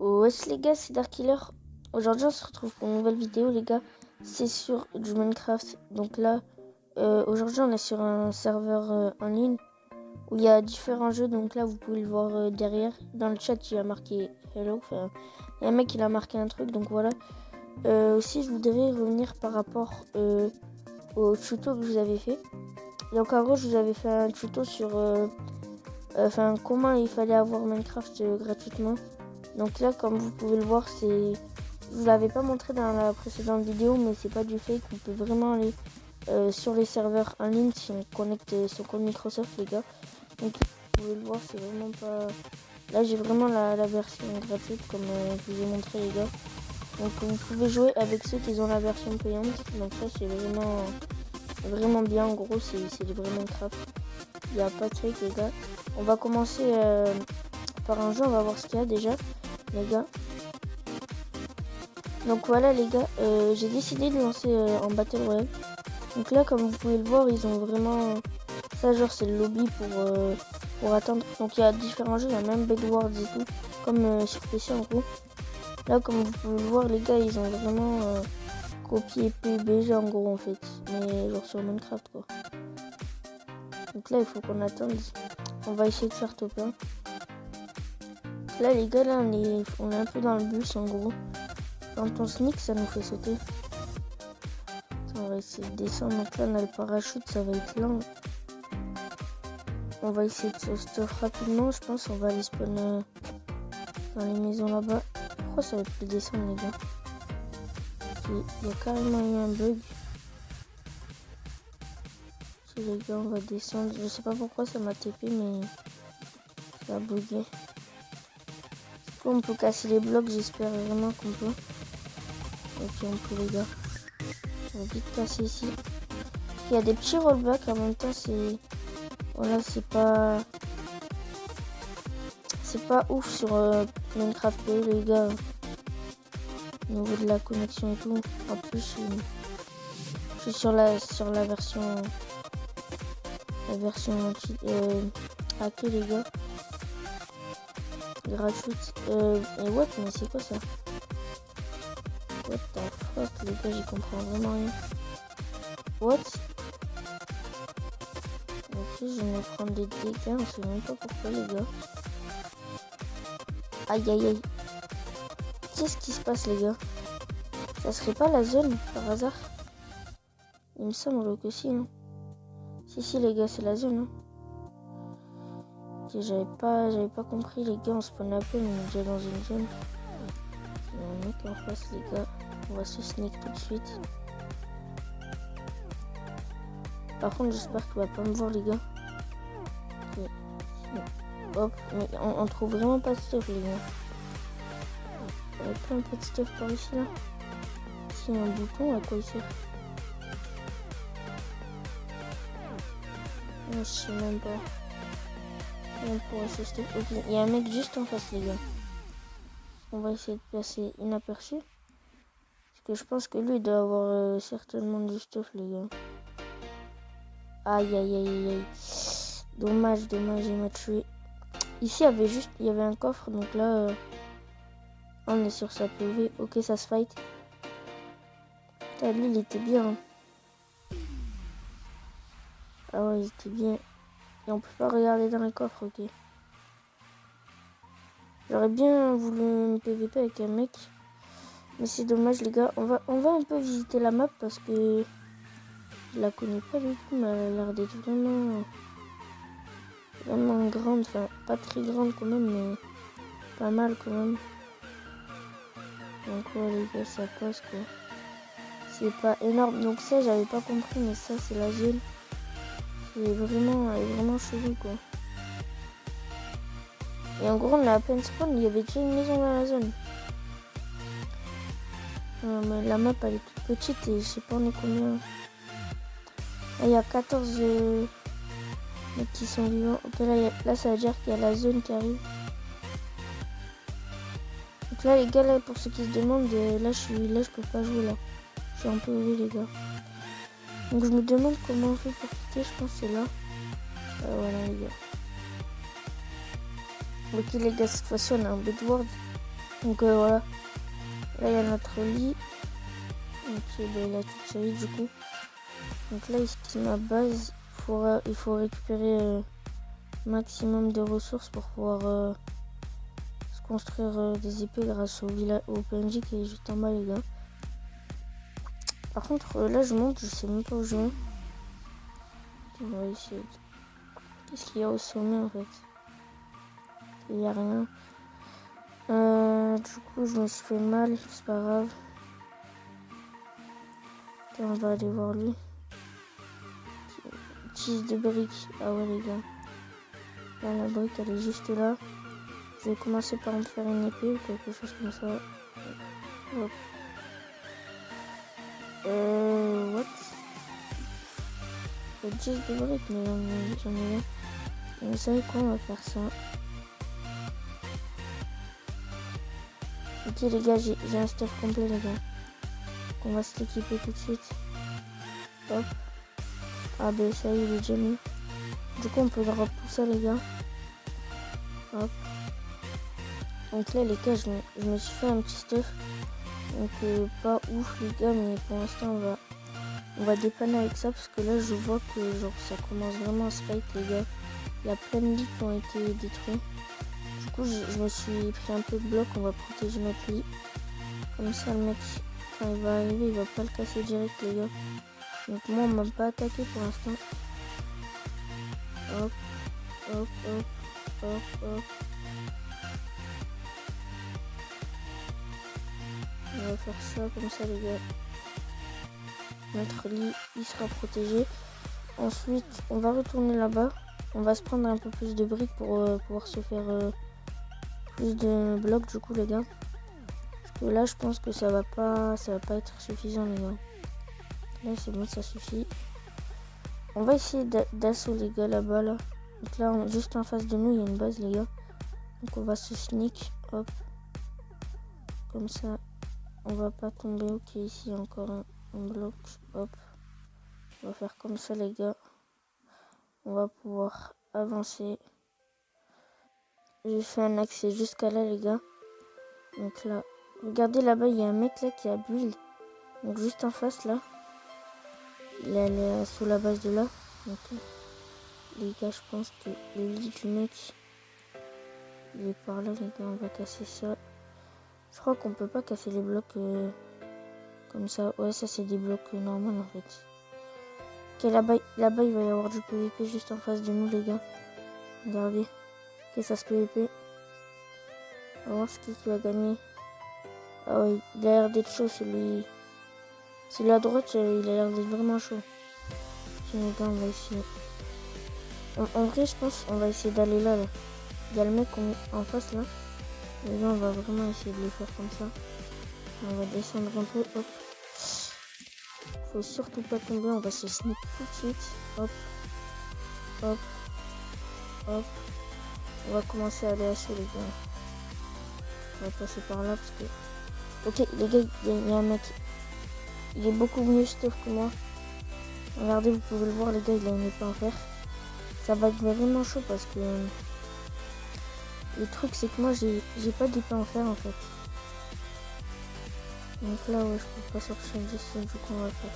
Wesh les gars, c'est Darkiller. Aujourd'hui on se retrouve pour une nouvelle vidéo les gars. C'est sur du Minecraft. Donc là, aujourd'hui on est sur un serveur en ligne où il y a différents jeux. Donc là vous pouvez le voir derrière. Dans le chat il a marqué hello. Enfin, il y a un mec qui a marqué un truc. Donc voilà. Aussi je voudrais revenir par rapport au tuto que je vous avais fait. Donc en gros je vous avais fait un tuto sur comment il fallait avoir Minecraft gratuitement. Donc là, comme vous pouvez le voir, je vous l'avais pas montré dans la précédente vidéo, mais c'est pas du fake. On peut vraiment aller sur les serveurs en ligne si on connecte son compte Microsoft, les gars. Donc vous pouvez le voir, c'est vraiment pas. Là, j'ai vraiment la version gratuite, comme je vous ai montré, les gars. Donc vous pouvez jouer avec ceux qui ont la version payante. Donc ça, c'est vraiment bien. En gros, c'est du vrai Minecraft. Il n'y a pas de fake, les gars. On va commencer par un jeu. On va voir ce qu'il y a déjà, les gars. Donc voilà les gars, j'ai décidé de lancer en Battle Royale. Donc là comme vous pouvez le voir, ils ont vraiment ça, genre c'est le lobby pour attendre. Donc il y a différents jeux, il y a même Bedwars et tout, comme sur PC en gros. Là comme vous pouvez le voir les gars, ils ont vraiment copié PUBG en gros en fait, mais genre sur Minecraft quoi. Donc là il faut qu'on attende. On va essayer de faire top 1. Là les gars, là on est un peu dans le bus en gros. Quand on sneak, ça nous fait sauter. On va essayer de descendre. Donc là, on a le parachute, ça va être lent. On va essayer de se stuff rapidement. Je pense on va aller spawn dans les maisons là-bas. Pourquoi ça va plus descendre, les gars? Il y a carrément eu un bug. Ok, les gars, on va descendre. Je sais pas pourquoi ça m'a TP, mais ça a bugué. On peut casser les blocs, j'espère vraiment qu'on peut. Ok, on peut, les gars. On va vite casser ici. Il y a des petits rollbacks en même temps, c'est... Voilà, c'est pas ouf sur Minecraft PE, les gars. Au niveau de la connexion et tout. En plus, je suis sur la version... hackée, les gars. Gratuite. Et what? Mais c'est quoi ça? What the fuck, les gars, j'y comprends vraiment rien. What? Ok, je vais me prendre des dégâts, on sait même pas pourquoi, les gars. Aïe aïe aïe. Qu'est-ce qui se passe, les gars? Ça serait pas la zone, par hasard? Il me semble que si, hein. Si, les gars, c'est la zone, hein. Ok, j'avais pas compris, les gars, on spawn à peine, on est déjà dans une zone. Il y a un mec en face, les gars. On va se sneak tout de suite. Par contre, j'espère qu'il va pas me voir, les gars. Okay. Hop, mais on trouve vraiment pas de stuff, les gars. Il y a pas un peu de stuff par ici, là. S'il y a un bouton, à quoi il sert? Je sais même pas. On pourrait se stuff. Ok, il y a un mec juste en face, les gars. On va essayer de passer inaperçu. Parce que je pense que lui, il doit avoir certainement du stuff, les gars. Aïe aïe aïe aïe. Dommage, il m'a tué. Ici, il y avait un coffre, donc là, on est sur sa PV. Ok, ça se fight. Putain, lui, il était bien. Hein. Ah ouais, il était bien. Et on peut pas regarder dans le coffre, ok. J'aurais bien voulu une PVP avec un mec. Mais c'est dommage, les gars. On va un peu visiter la map parce que je la connais pas du tout, mais elle a l'air d'être vraiment grande. Enfin, pas très grande quand même, mais pas mal quand même. Donc ouais, les gars, ça passe quoi. C'est pas énorme. Donc ça, j'avais pas compris, mais ça, c'est la zone. Elle est vraiment chelou quoi. Et en gros, on a à peine spawn, il y avait déjà une maison dans la zone. Mais la map, elle est toute petite et je sais pas on est combien. Ah, il y a 14 mecs qui sont vivants. Ok, là, ça veut dire qu'il y a la zone qui arrive. Donc là, les gars, là, pour ceux qui se demandent, là, je peux pas jouer là. Je suis un peu heureux, les gars. Donc je me demande comment on fait pour quitter, je pense que c'est là. Voilà, les gars. Ok, les gars, cette fois-ci, on a un Bedwars. Donc voilà. Là, il y a notre lit. Ok, il a toute sa vie du coup. Donc là, ici, c'est ma base. Il faut récupérer maximum de ressources pour pouvoir se construire des épées grâce au PNJ qui est juste en bas, les gars. Par contre, là, je monte, je sais même pas où je vais. On va essayer. Qu'est-ce qu'il y a au sommet en fait? Il n'y a rien. Du coup, je me suis fait mal, c'est pas grave. Et on va aller voir lui. Utilise de briques. Ah ouais, les gars. Là, la brique, elle est juste là. Je vais commencer par me faire une épée ou quelque chose comme ça. Hop. What? Juste de briques, mais j'en ai rien. Vous savez quoi, on va faire ça. Ok, les gars, j'ai un stuff complet, les gars. On va se l'équiper tout de suite. Hop. Ah ben ça y est, il est déjà mis. Du coup on peut drop tout ça, les gars. Hop. Donc là les gars, je me suis fait un petit stuff. Donc pas ouf les gars, mais pour l'instant on va dépanner avec ça. Parce que là je vois que genre ça commence vraiment à se fight, les gars. Il y a plein de lits qui ont été détruits. Du coup je me suis pris un peu de bloc. On va protéger notre lit. Comme ça le mec, quand il va arriver, il va pas le casser direct, les gars. Donc moi on m'a pas attaqué pour l'instant. Hop, hop, hop, hop, hop. On va faire ça comme ça, les gars. Notre lit, il sera protégé. Ensuite, on va retourner là-bas. On va se prendre un peu plus de briques pour pouvoir se faire plus de blocs, du coup, les gars. Parce que là, je pense que ça va pas être suffisant, les gars. Là, c'est bon, ça suffit. On va essayer d'assaut, les gars, là-bas, là. Donc là, juste en face de nous, il y a une base, les gars. Donc on va se sneak, hop. Comme ça, on va pas tomber. Ok, ici, il y a encore un bloc, hop. On va faire comme ça, les gars. On va pouvoir avancer. J'ai fait un accès jusqu'à là, les gars. Donc là, regardez là-bas, il y a un mec là qui a build. Donc juste en face, là. Il est allé sous la base de là. Donc, les gars, je pense que le lit du mec, il est par là, les gars. On va casser ça. Je crois qu'on peut pas casser les blocs comme ça. Ouais, ça, c'est des blocs normaux, en fait. Ok, là-bas, il va y avoir du PVP juste en face de nous, les gars. Regardez. Ok, ça se PVP. On va voir ce qui va gagner. Ah ouais, il a l'air d'être chaud, celui à droite, il a l'air d'être vraiment chaud. Tiens, les gars, on va essayer. En vrai, je pense qu'on va essayer d'aller là. Il y a le mec en face, là. Les gars, on va vraiment essayer de le faire comme ça. On va descendre un peu, hop. Faut surtout pas tomber, on va se sneak tout de suite. Hop, hop, hop. On va commencer à aller à chaud, les gars. On va passer par là parce que... Ok, les gars, il y a un mec. Il est beaucoup mieux stuff que moi. Regardez, vous pouvez le voir, les gars, il a une épée en fer. Ça va être vraiment chaud parce que... Le truc, c'est que moi, j'ai pas d'épée en fer, en fait. Donc là, ouais, je peux pas sortir de ça, du coup, on va faire...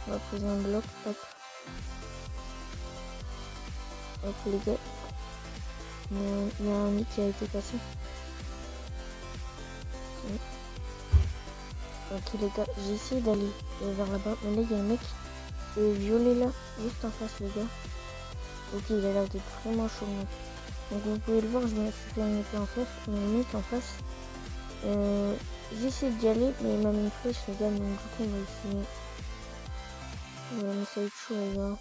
On va poser un bloc, hop. Hop, les gars. Il y a un nid qui a été cassé. Okay. Ok, les gars, j'ai essayé d'aller vers là-bas. Mais là, il y a un mec violet là, juste en face, les gars. Ok, il a l'air d'être vraiment chaud, mec. Donc, vous pouvez le voir, je me suis fait une épée en fer. Mais le mec en face, j'ai essayé d'y aller, mais il m'a mis une flèche, les gars. Donc, du coup, on va essayer. Ouais, mais ça va être chaud, les gars.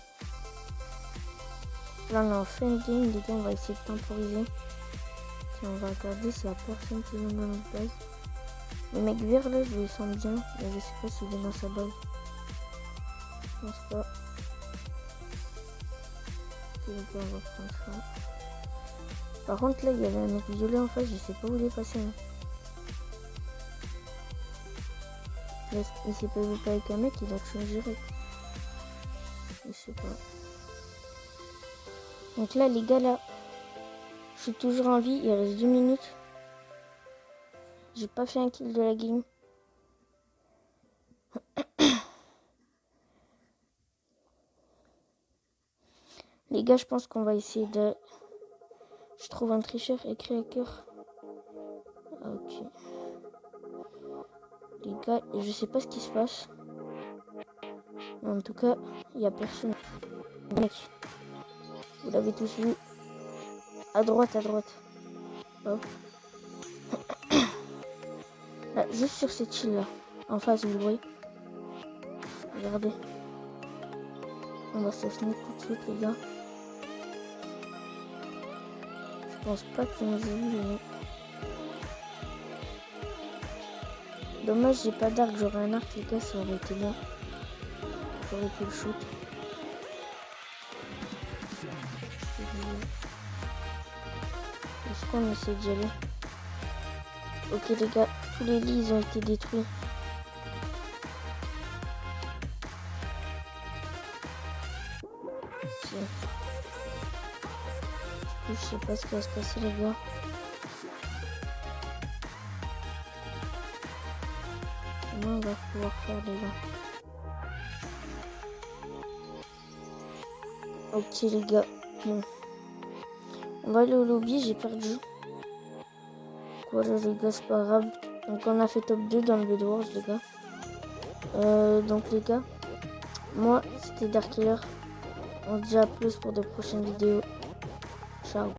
Là, on est en fin de game, les gars, on va essayer de temporiser. Tiens, on va regarder s'il y a personne qui vient dans notre base. Le mec vert là, je le sens bien, mais je sais pas s'il est dans sa base. Je pense pas. Ok, les gars, on va prendre ça. Par contre, là, il y avait un mec violet en face, je sais pas où il est passé. Hein. Là, il s'est pas vu avec un mec, il a tué direct. Je sais pas. Donc là, les gars, là, je suis toujours en vie, il reste 2 minutes. J'ai pas fait un kill de la game. Les gars, je pense qu'on va essayer de... Je trouve un tricheur écrit à cœur. Ok. Les gars, je sais pas ce qui se passe. Mais en tout cas, il n'y a personne. Mec, vous l'avez tous vu. À droite, à droite. Hop. Là, juste sur cette île là. En face, vous le voyez. Regardez. On va s'assumer tout de suite, les gars. Je pense pas qu'il nous ait vu, mais... Dommage, j'ai pas d'arc. J'aurais un arc, les gars, ça aurait été bien. J'aurais pu le shoot. Est-ce qu'on essaie d'y aller? Ok, les gars, tous les lits, ils ont été détruits. Ok. Je sais pas ce qui va se passer, les gars. Comment on va pouvoir faire, les gars? Ok, les gars. Bon. On va aller au lobby, j'ai perdu. Voilà, les gars, c'est pas grave. Donc, on a fait top 2 dans le Bed Wars, les gars. Donc, les gars, moi, c'était Dark Killer. On se dit à plus pour de prochaines vidéos. Ciao.